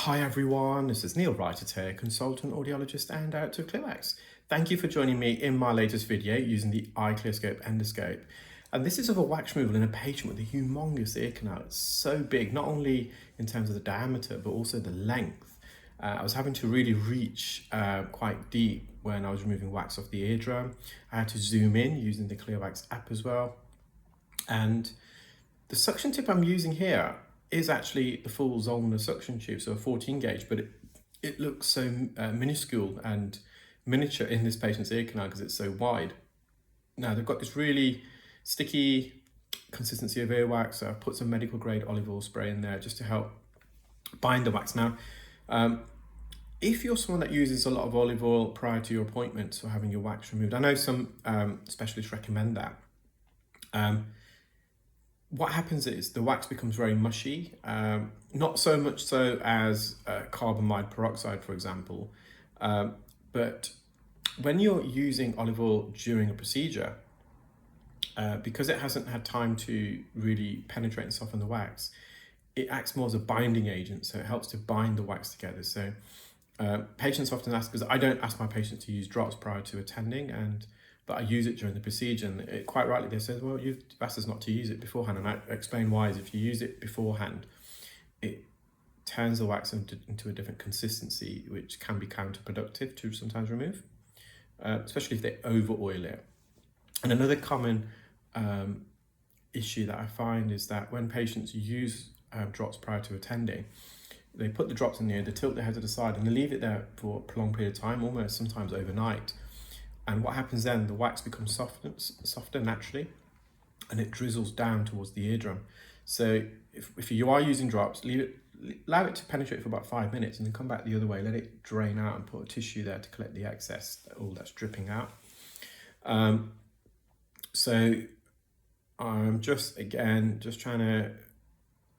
Hi everyone, this is Neel, Raithatha, consultant audiologist and director of ClearWax. Thank you for joining me in my latest video using the iClearScope endoscope. And this is of a wax removal in a patient with a humongous ear canal. It's so big, not only in terms of the diameter, but also the length. I was having to really reach quite deep when I was removing wax off the eardrum. I had to zoom in using the ClearWax app as well. And the suction tip I'm using here is actually the full Zollner suction tube, so a 14 gauge, but it looks so minuscule and miniature in this patient's ear canal because it's so wide. Now they've got this really sticky consistency of earwax, so I've put some medical grade olive oil spray in there just to help bind the wax. Now, if you're someone that uses a lot of olive oil prior to your appointments or having your wax removed, I know some specialists recommend that. What happens is the wax becomes very mushy, not so much so as carbamide peroxide, for example, but when you're using olive oil during a procedure, because it hasn't had time to really penetrate and soften the wax, it acts more as a binding agent, so it helps to bind the wax together. So patients often ask, because I don't ask my patients to use drops prior to attending, but I use it during the procedure, and quite rightly they say, well, you've asked us not to use it beforehand, and I explain why. Is if you use it beforehand, it turns the wax into a different consistency, which can be counterproductive to sometimes remove, especially if they over oil it. And another common issue that I find is that when patients use drops prior to attending, they put the drops in the ear, they tilt their head to the side, and they leave it there for a prolonged period of time, almost sometimes overnight. And what happens then, the wax becomes softer naturally, and it drizzles down towards the eardrum. So if you are using drops, allow it to penetrate for about 5 minutes, and then come back the other way, let it drain out, and put a tissue there to collect the excess, all that's dripping out. So I'm just trying to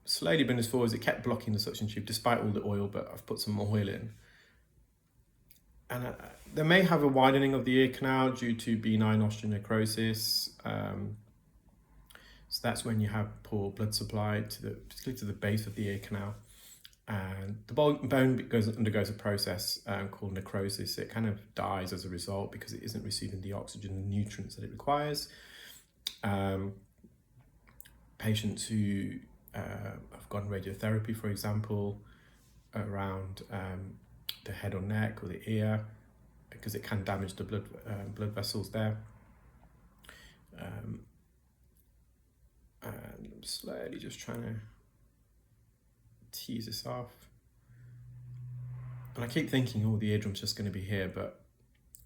slowly bring this forwards. It kept blocking the suction tube despite all the oil, but I've put some oil in. And they may have a widening of the ear canal due to benign osteonecrosis. So that's when you have poor blood supply, particularly to the base of the ear canal. And the bone undergoes a process called necrosis. It kind of dies as a result because it isn't receiving the oxygen and nutrients that it requires. Patients who have gotten radiotherapy, for example, around the head or neck or the ear, because it can damage the blood vessels there. And I'm slowly just trying to tease this off. And I keep thinking, oh, the eardrum's just going to be here, but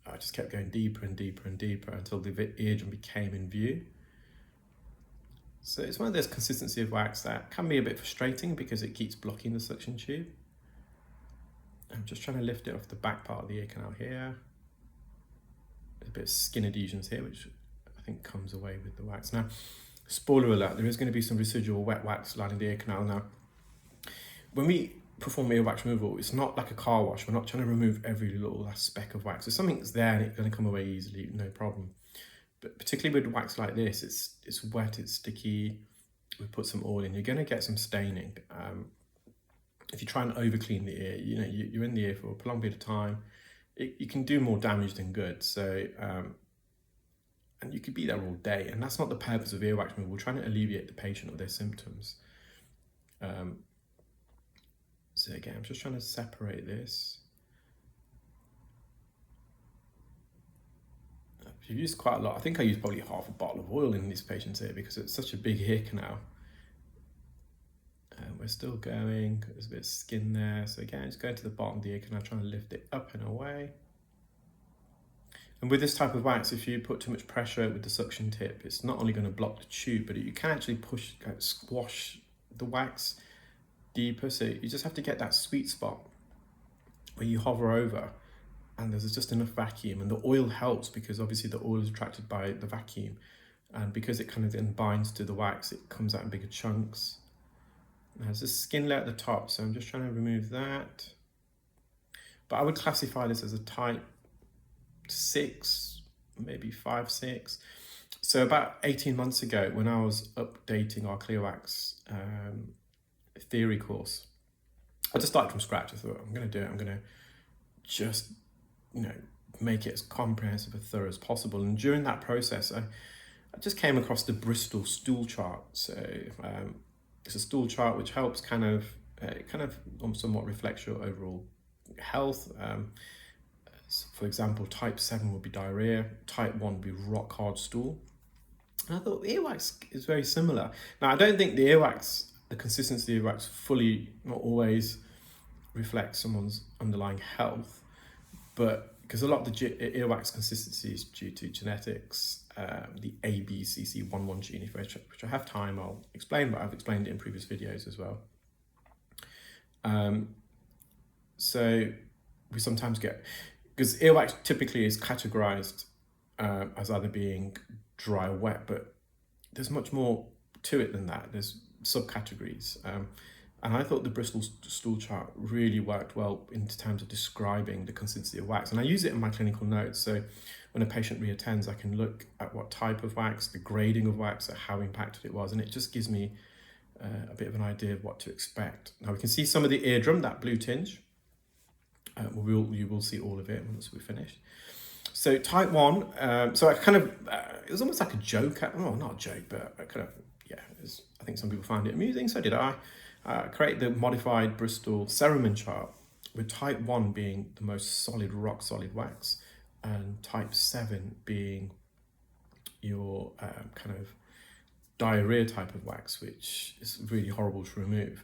I just kept going deeper and deeper and deeper until the eardrum became in view. So it's one of those consistency of wax that can be a bit frustrating because it keeps blocking the suction tube. I'm just trying to lift it off the back part of the ear canal here. There's a bit of skin adhesions here, which I think comes away with the wax. Now, spoiler alert, there is going to be some residual wet wax lining the ear canal. Now, when we perform earwax removal, it's not like a car wash. We're not trying to remove every little last speck of wax. If something's there and it's going to come away easily, no problem. But particularly with wax like this, it's wet, it's sticky. We put some oil in, you're going to get some staining. If you try and over clean the ear, you're in the ear for a prolonged period of time, you can do more damage than good. So, and you could be there all day, and that's not the purpose of earwax removal. We're trying to alleviate the patient of their symptoms. So again, I'm just trying to separate this. I've used quite a lot. I think I used probably half a bottle of oil in this patient's ear because it's such a big ear canal. We're still going, there's a bit of skin there. So again, just going to the bottom of the ear canal, trying to lift it up and away. And with this type of wax, if you put too much pressure with the suction tip, it's not only going to block the tube, but you can actually squash the wax deeper. So you just have to get that sweet spot where you hover over and there's just enough vacuum, and the oil helps because obviously the oil is attracted by the vacuum, and because it kind of then binds to the wax, it comes out in bigger chunks. There's a skin layer at the top, so I'm just trying to remove that. But I would classify this as a type 6, maybe 5, 6. So about 18 months ago, when I was updating our ClearWax theory course, I just started from scratch. I thought, I'm going to do it. I'm going to just, make it as comprehensive and thorough as possible. And during that process, I just came across the Bristol stool chart. So it's a stool chart which helps kind of somewhat reflects your overall health. For example, type 7 would be diarrhea, type 1 would be rock hard stool. And I thought earwax is very similar. Now, I don't think the consistency of the earwax fully, not always, reflects someone's underlying health, but because a lot of the earwax consistency is due to genetics, the ABCC11 gene, which I have time, I'll explain, but I've explained it in previous videos as well. So we sometimes get, because earwax typically is categorized as either being dry or wet, but there's much more to it than that. There's subcategories. And I thought the Bristol stool chart really worked well in terms of describing the consistency of wax. And I use it in my clinical notes. So when a patient reattends, I can look at what type of wax, the grading of wax, or how impacted it was. And it just gives me a bit of an idea of what to expect. Now we can see some of the eardrum, that blue tinge. You will see all of it once we're finished. So type 1, so I kind of, it was almost like a joke. Well, not a joke, but I kind of, I think some people found it amusing, so did I. Create the modified Bristol Cerumen chart, with type 1 being the most solid, rock solid wax, and type 7 being your kind of diarrhea type of wax, which is really horrible to remove.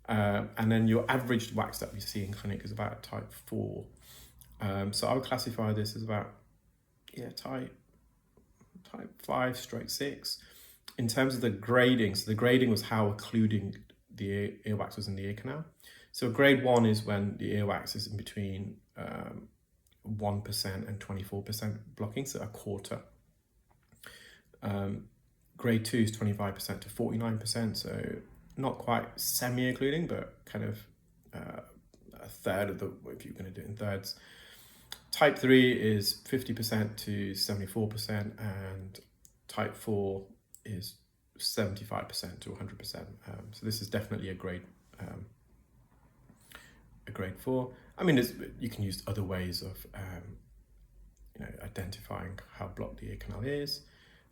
And then your average wax that we see in clinic is about type 4. So I would classify this as about, type 5/6. In terms of the grading, so the grading was how occluding the earwax was in the ear canal. So grade 1 is when the earwax is in between 1% and 24% blocking, so a quarter. Grade 2 is 25% to 49%, so not quite semi-occluding, but kind of a third of if you're going to do it in thirds. Type 3 is 50% to 74%, and type 4 is 75% to 100%. So this is definitely a grade 4. I mean, you can use other ways of identifying how blocked the ear canal is.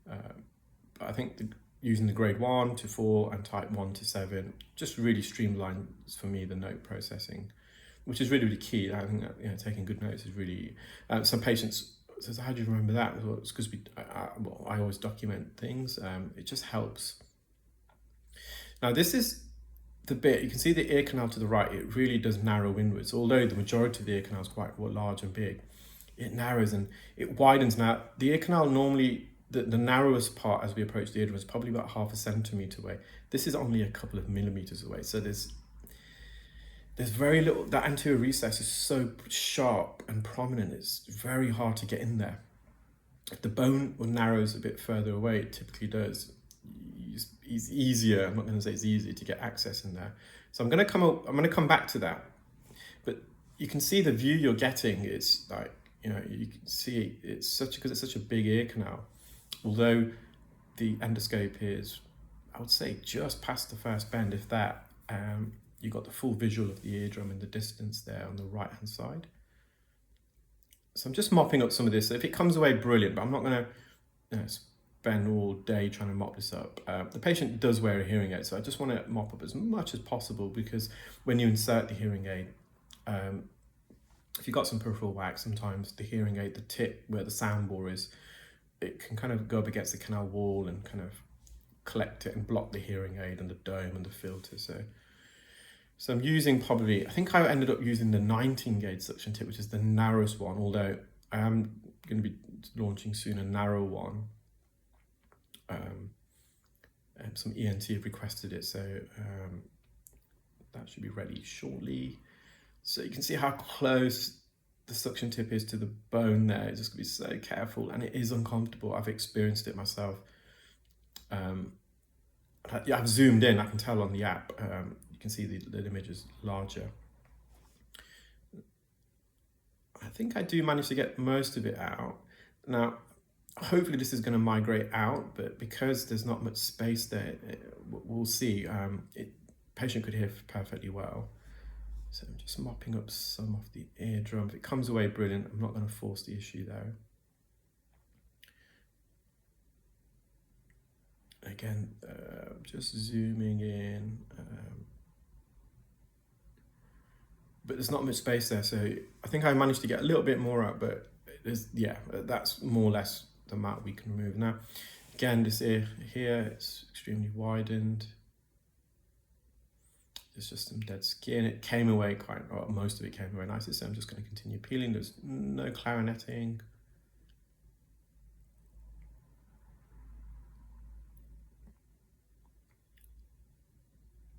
But I think using the grade 1 to 4 and type 1 to 7 just really streamlines for me the note processing, which is really, really key. I think that taking good notes is really. Some patients says, "How do you remember that?" Well, it's because I always document things. It just helps. Now this is the bit, you can see the ear canal to the right, it really does narrow inwards. Although the majority of the ear canal is quite large and big, it narrows and it widens. Now the ear canal normally, the narrowest part as we approach the eardrum is probably about 0.5 centimetre away. This is only a couple of millimetres away. So there's very little, that anterior recess is so sharp and prominent, it's very hard to get in there. If the bone narrows a bit further away, it typically does. It's easier, I'm not going to say it's easy to get access in there. So I'm going to come back to that. But you can see the view you're getting, it's like, you can see it's because it's such a big ear canal. Although the endoscope is, I would say, just past the first bend, if that, you got the full visual of the eardrum in the distance there on the right hand side. So I'm just mopping up some of this. If it comes away, brilliant, but I'm not going to spend all day trying to mop this up. The patient does wear a hearing aid, so I just want to mop up as much as possible, because when you insert the hearing aid, if you've got some peripheral wax, sometimes the hearing aid, the tip where the sound bore is, it can kind of go up against the canal wall and kind of collect it and block the hearing aid and the dome and the filter. So I'm using I think I ended up using the 19 gauge suction tip, which is the narrowest one, although I am going to be launching soon a narrow one. Some ENT have requested it, so that should be ready shortly. So you can see how close the suction tip is to the bone there. It's just going to be so careful, and it is uncomfortable. I've experienced it myself. I've zoomed in, I can tell on the app. You can see the image is larger. I think I do manage to get most of it out. Now, hopefully this is going to migrate out, but because there's not much space there, we'll see. Patient could hear perfectly well. So I'm just mopping up some of the eardrum. If it comes away brilliant, I'm not going to force the issue though. Again, just zooming in. But there's not much space there, so I think I managed to get a little bit more out, but there's, yeah, that's more or less the amount we can remove. Now, again, this ear here, it's extremely widened. There's just some dead skin. It came away quite, well, most of it came away nicely, so I'm just going to continue peeling. There's no clarinetting.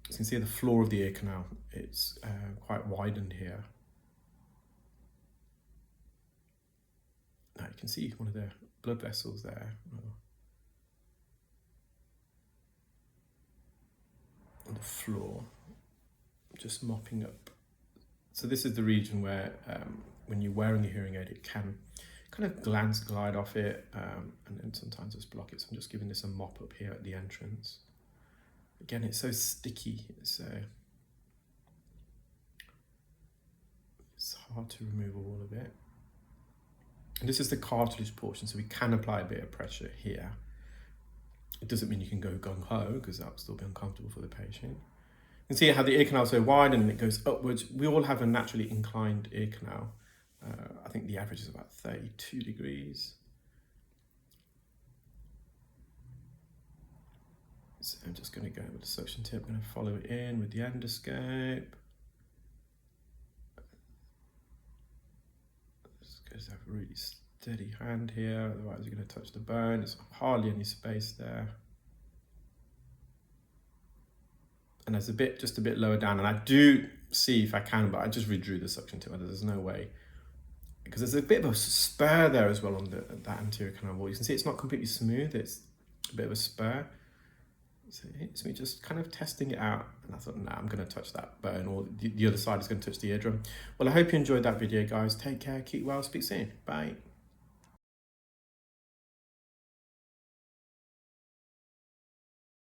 You can see the floor of the ear canal, it's quite widened here. Now you can see one of the blood vessels there. On the floor, just mopping up. So this is the region where when you're wearing a hearing aid, it can kind of glide off it, and then sometimes just block it. So I'm just giving this a mop up here at the entrance. Again, it's so sticky, so it's hard to remove all of it. And this is the cartilage portion, so we can apply a bit of pressure here. It doesn't mean you can go gung-ho, because that will still be uncomfortable for the patient. You can see how the ear canal is so wide and it goes upwards. We all have a naturally inclined ear canal. I think the average is about 32 degrees. So I'm just going to go with the suction tip. I'm going to follow it in with the endoscope. Just got to have a really steady hand here, otherwise you're going to touch the bone. There's hardly any space there. And there's just a bit lower down, and I do see if I can, but I just redrew the suction tip. There's no way, because there's a bit of a spur there as well on that anterior canal wall. You can see it's not completely smooth, it's a bit of a spur. So it's me just kind of testing it out, and I thought, nah, I'm going to touch that bone, or the other side is going to touch the eardrum. Well, I hope you enjoyed that video, guys. Take care, keep well, speak soon, bye.